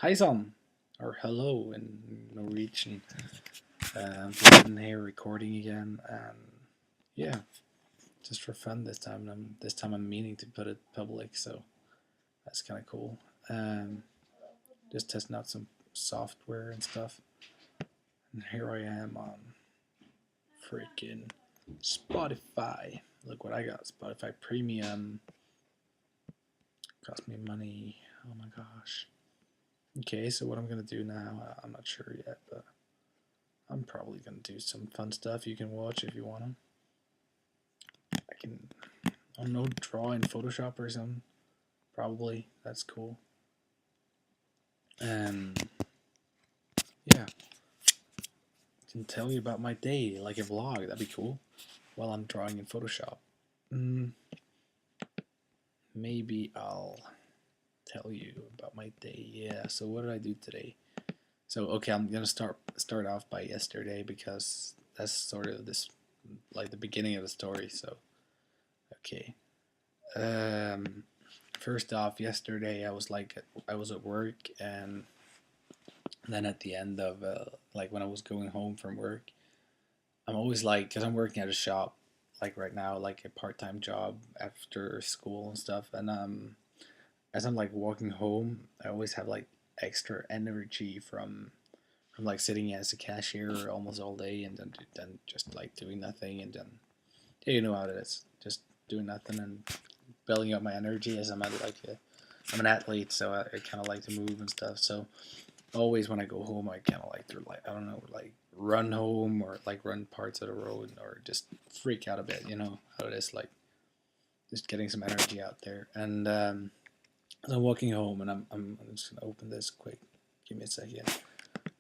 Hi son, or hello in Norwegian. I'm just sitting here recording again, and yeah, just for fun this time. This time I'm meaning to put it public, so that's kind of cool. Um, just testing out some software and stuff, and here I am on freaking Spotify. Look what I got! Spotify Premium cost me money. Oh my gosh. Okay, so what I'm gonna do now, I'm not sure yet, but I'm probably gonna do some fun stuff you can watch if you wanna. I can, I don't know, draw in Photoshop or something. Probably that's cool. And yeah, I can tell you about my day like a vlog. That'd be cool. While I'm drawing in Photoshop. Mm, Maybe I'll tell you about my day. Yeah. So what did I do today? So okay, I'm gonna start off by yesterday because that's sort of this like the beginning of the story. So okay. Um, First off, yesterday I was at work, and then at the end of like when I was going home from work, I'm always like, because I'm working at a shop like right now, like a part-time job after school and stuff, and as I'm like walking home, I always have like extra energy from like sitting as a cashier almost all day, and then just like doing nothing, and then yeah, you know how it is, just doing nothing and building up my energy as I'm an athlete, so I kind of like to move and stuff. So always when I go home, I kind of like to like I don't know, like run home or like run parts of the road or just freak out a bit. You know how it is, like just getting some energy out there. And as I'm walking home, and I'm just gonna open this quick. Give me a second.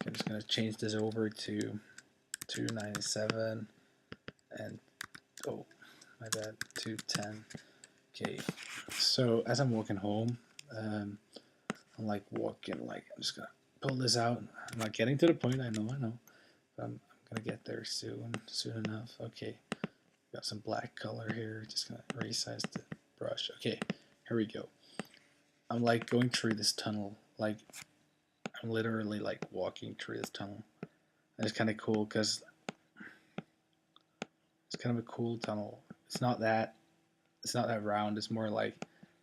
I'm just gonna change this over to 297 and oh my bad 210. Okay, so as I'm walking home, um, I'm like walking like I'm just gonna pull this out. I'm not getting to the point. I know. But I'm gonna get there soon enough. Okay, got some black color here. Just gonna resize the brush. Okay, here we go. I'm like going through this tunnel. Like I'm literally like walking through this tunnel. And it's kind of cool because it's kind of a cool tunnel. It's not that round. It's more like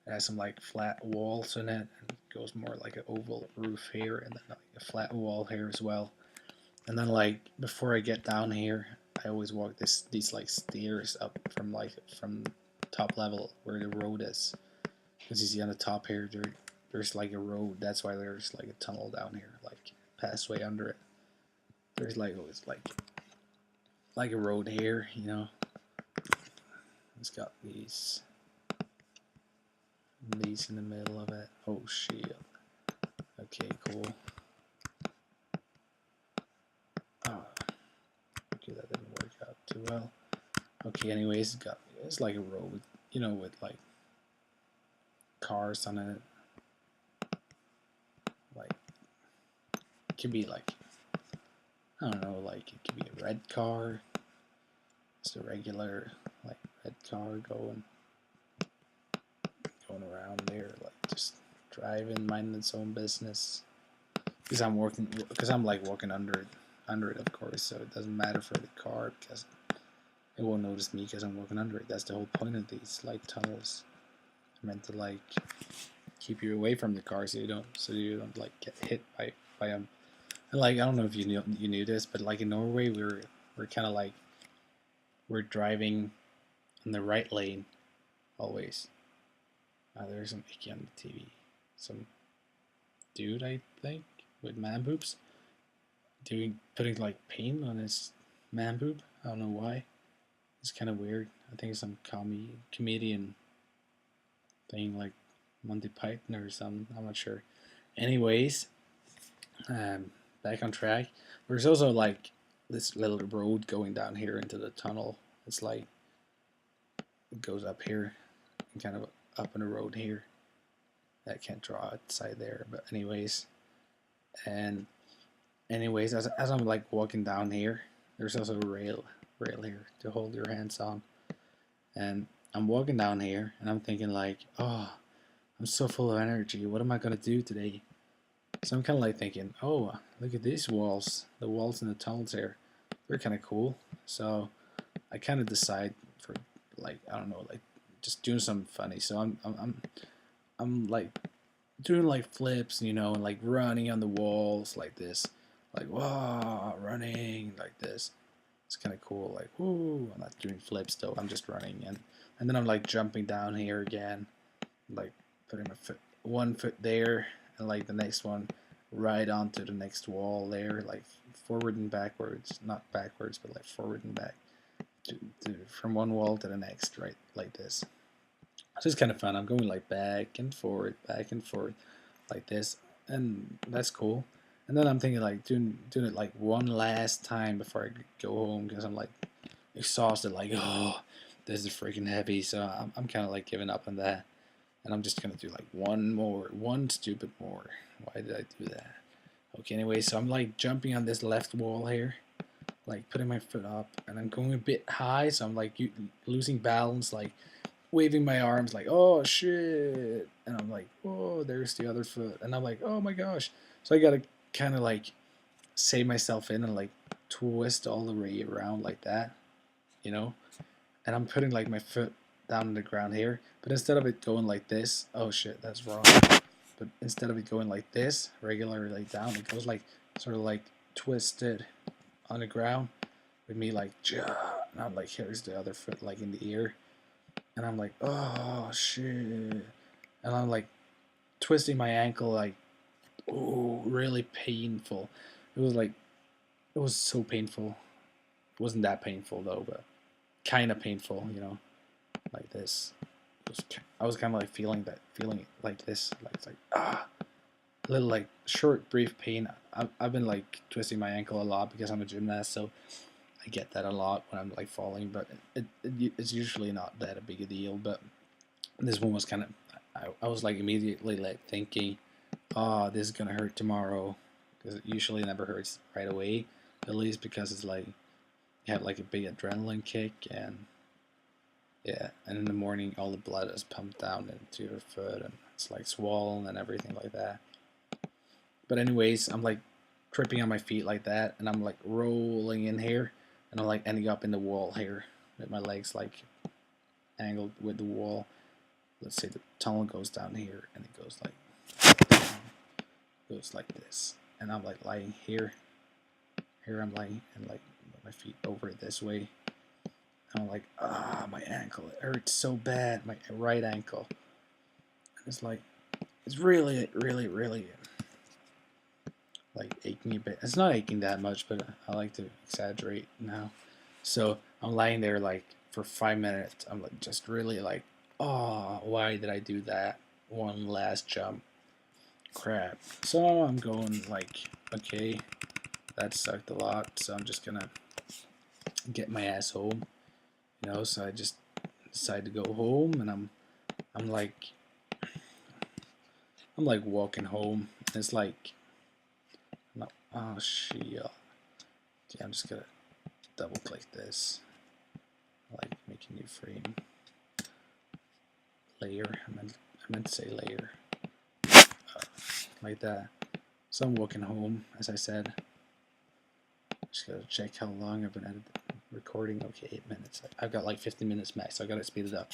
it has some like flat walls in it, and it goes more like an oval roof here, and then like a flat wall here as well. And then like before I get down here, I always walk these like stairs up from top level where the road is. Because you see on the top here, there's like a road. That's why there's like a tunnel down here, like passway under it. There's like always like a road here, you know. It's got these in the middle of it. Oh shit. Okay, cool. Oh, okay, that didn't work out too well. Okay, anyways, it's like a road, you know, with like cars on it. Like it could be like I don't know, like it could be a red car, just a regular like red car going around there, like just driving, minding its own business. Because I'm like walking under it, of course, so it doesn't matter for the car because it won't notice me because I'm walking under it. That's the whole point of these like tunnels. They're meant to like keep you away from the car so you don't like get hit by them. And like I don't know if you knew this, but like in Norway we're kind of like we're driving in the right lane always. There's some icky on the TV. Some dude, I think, with man boobs, putting like paint on his man boob. I don't know why. It's kind of weird. I think it's some comedian thing like Monty Python or something. I'm not sure. Anyways, um, back on track. There's also like this little road going down here into the tunnel. It's like it goes up here and kind of up in the road here. I can't draw outside there, but and anyways, as I'm like walking down here, there's also a rail here to hold your hands on, and I'm walking down here, and I'm thinking like, oh, I'm so full of energy. What am I gonna do today? So I'm kind of like thinking, oh, look at these walls. The walls in the tunnels here, they're kind of cool. So I kind of decide for like I don't know, like just doing something funny. So I'm like doing like flips, you know, and like running on the walls like this, like wow, running like this. It's kind of cool. Like whoo, I'm not doing flips though. I'm just running and then I'm like jumping down here again, like putting my foot one foot there and like the next one right onto the next wall there, like forward and backwards, not backwards, but like forward and back from one wall to the next, right, like this. So it's kind of fun. I'm going like back and forth, like this, and that's cool. And then I'm thinking like doing it like one last time before I go home because I'm like exhausted. Like oh, this is freaking heavy. So I'm kind of like giving up on that, and I'm just gonna do like one stupid more. Why did I do that? Okay, anyway, so I'm like jumping on this left wall here, like putting my foot up, and I'm going a bit high, so I'm like losing balance, like waving my arms like, oh shit, and I'm like, oh, there's the other foot, and I'm like, oh my gosh. So I gotta kind of like save myself in and like twist all the way around like that, you know. And I'm putting like my foot down on the ground here, but instead of it going like this, oh shit, that's wrong. But instead of it going like this, regularly down, it goes like sort of like twisted on the ground with me like, and I'm like, here's the other foot like in the ear, and I'm like, oh shit, and I'm like twisting my ankle like, oh, really painful. It was like, it was so painful. It wasn't that painful though, but kind of painful, you know, like this. I was kind of like feeling it like this, like it's like a little like short, brief pain. I've been like twisting my ankle a lot because I'm a gymnast, so I get that a lot when I'm like falling, but it's usually not that a big a deal. But this one was kind of, I was like immediately like thinking, oh, this is gonna hurt tomorrow, because it usually never hurts right away, at least because it's like you have like a big adrenaline kick, and yeah, and in the morning all the blood is pumped down into your foot and it's like swollen and everything like that. But anyways, I'm like tripping on my feet like that, and I'm like rolling in here, and I'm like ending up in the wall here with my legs like angled with the wall. Let's say the tunnel goes down here, and it goes like down, goes like this, and I'm like lying here. Here I'm lying, and like my feet over this way. And I'm like, my ankle, it hurts so bad, my right ankle. And it's like, it's really, really, really like aching a bit. It's not aching that much, but I like to exaggerate now. So I'm lying there like for 5 minutes. I'm like just really like, oh, why did I do that? One last jump. Crap. So I'm going like, okay, that sucked a lot. So I'm just gonna get my ass home. You know, so I just decide to go home, and I'm like walking home. And it's like, no, oh shit. Okay, I'm just gonna double click this, like make a new frame. Layer. I meant to say layer. Like that. So I'm walking home, as I said. Just gotta check how long I've been recording. Okay, 8 minutes. I've got like 15 minutes max, so I gotta speed it up.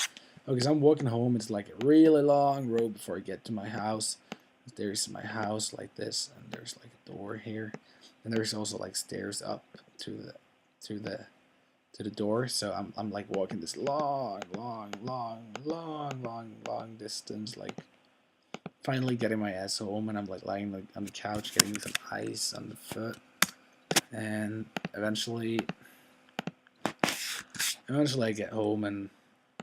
Okay, so I'm walking home. It's like a really long road before I get to my house. There's my house like this, and there's like a door here, and there's also like stairs up to the door. So I'm like walking this long distance, like finally getting my ass home, and I'm like lying like on the couch getting some ice on the foot, and eventually I get home and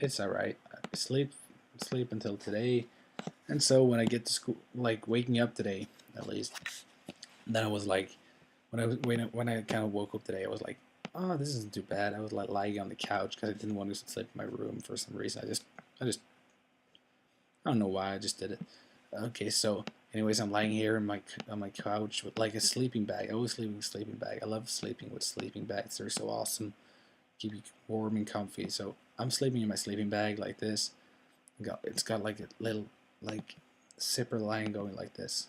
it's alright. I sleep until today, and so when I get to school, like waking up today at least, then I was like, when I kind of woke up today, I was like, oh, this isn't too bad. I was like lying on the couch because I didn't want to sleep in my room for some reason. I don't know why, I just did it. Okay, so anyways, I'm lying here on my couch with like a sleeping bag. I always sleep in a sleeping bag. I love sleeping with sleeping bags. They're so awesome. Keep you warm and comfy. So I'm sleeping in my sleeping bag like this. It's got like a little like zipper line going like this.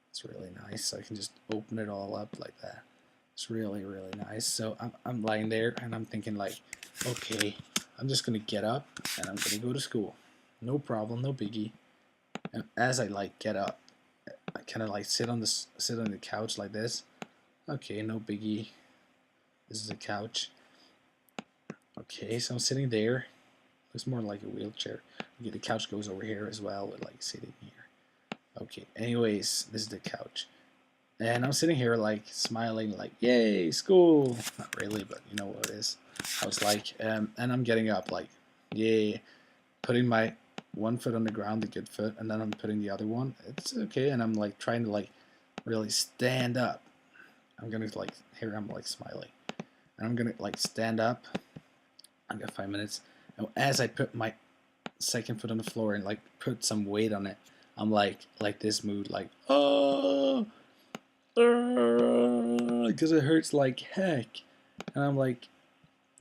It's really nice. So I can just open it all up like that. It's really, really nice. So I'm lying there and I'm thinking like, okay, I'm just gonna get up and I'm gonna go to school. No problem, no biggie. And as I like get up, I kind of like sit on the couch like this. Okay, no biggie. This is a couch. Okay, so I'm sitting there. Looks more like a wheelchair. Okay, the couch goes over here as well with like sitting here. Okay, anyways, this is the couch. And I'm sitting here like smiling like, yay, school. Not really, but you know what it is. I was like, and I'm getting up like, yay. Putting my one foot on the ground, the good foot, and then I'm putting the other one. It's okay, and I'm like trying to like really stand up. I'm gonna like, here I'm like smiling. And I'm gonna like stand up. I got 5 minutes. And as I put my second foot on the floor and like put some weight on it, I'm like this mood, like, oh, because it hurts like heck. And I'm like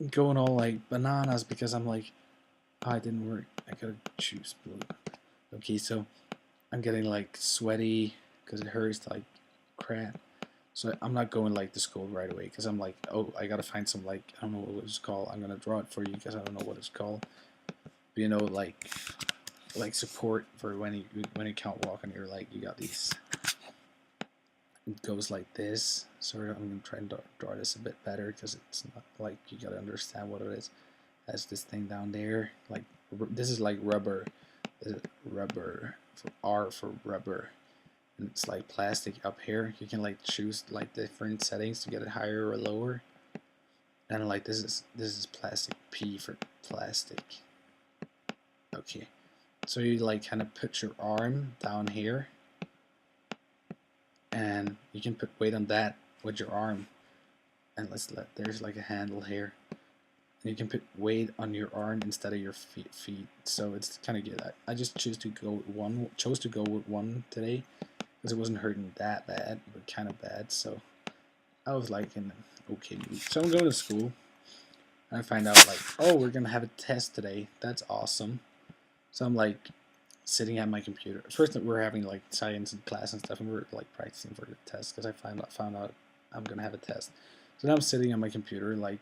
going all like bananas because I'm like, oh, it didn't work. I gotta choose blue. Okay, so I'm getting like sweaty because it hurts like crap. So I'm not going like to school right away because I'm like, oh, I gotta find some like, I don't know what it's called. I'm gonna draw it for you because I don't know what it's called. But, you know, like support for when you can't walk on your leg. You got these. It goes like this. Sorry, I'm gonna try and draw this a bit better because it's not like you gotta understand what it is. That's this thing down there. Like this is like rubber. This is rubber for R for rubber. And it's like plastic up here. You can like choose like different settings to get it higher or lower. And like this is plastic, P for plastic. Okay, so you like kind of put your arm down here, and you can put weight on that with your arm. And there's like a handle here. And you can put weight on your arm instead of your feet. So it's kind of good. I just chose to go with one today because it wasn't hurting that bad, but kind of bad. So I was like in an okay mood. So I'm going to school, and I find out like, oh, we're gonna have a test today. That's awesome. So I'm like sitting at my computer. First, we're having like science and class and stuff, and we're like practicing for the test because I found out I'm gonna have a test. So now I'm sitting on my computer like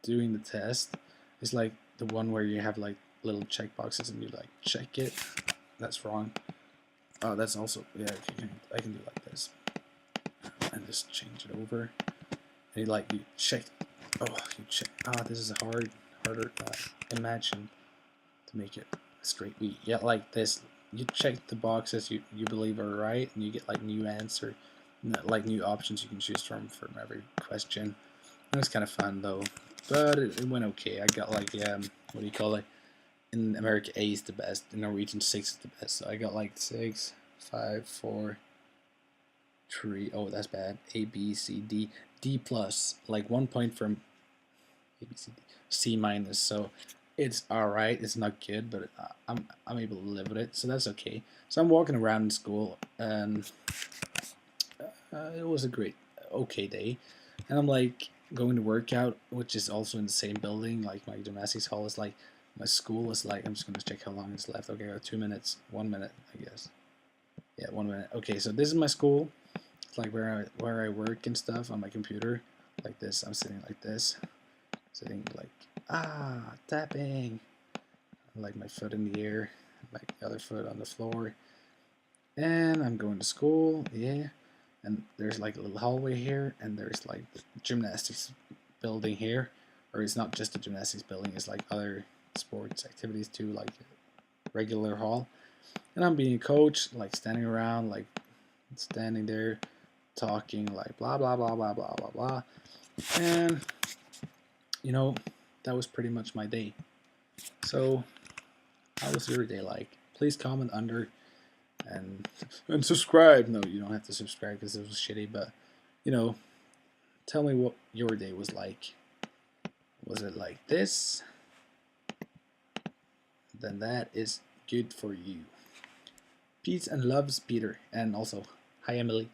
doing the test. It's like the one where you have like little check boxes and you like check it. That's wrong. Oh, that's also, yeah, okay, I can do like this and just change it over. And you check. Oh, you check. Ah, this is harder. Imagine to make it a straight beat. Yeah, like this. You check the boxes you believe are right, and you get like new answer, like new options you can choose from every question. It was kind of fun though, but it went okay. I got like what do you call it? In America, A is the best. In Norwegian, 6 is the best. So I got like 6, 5, 4, 3. Oh, that's bad. A, B, C, D, D plus. Like 1 point from A, B, C, D, C minus. So it's all right. It's not good, but I'm able to live with it. So that's okay. So I'm walking around in school, and it was a okay day. And I'm like going to workout, which is also in the same building. Like my gymnastics hall is like my school is like. I'm just gonna check how long it's left. Okay, I got 2 minutes, 1 minute, I guess. Yeah, 1 minute. Okay, so this is my school. It's like where I work and stuff on my computer. Like this, I'm sitting like this, sitting like tapping. Like my foot in the air, like the other foot on the floor. And I'm going to school. Yeah. And there's like a little hallway here, and there's like the gymnastics building here, or it's not just a gymnastics building, it's like other sports activities too, like a regular hall. And I'm being a coach, like standing around, like standing there talking, like blah blah blah blah blah blah blah. And you know, that was pretty much my day. So how was your day like? Please comment under and subscribe. No, you don't have to subscribe because it was shitty, but you know, tell me what your day was like. Was it like this? Then that is good for you. Peace and loves, Peter. And also, hi Emily.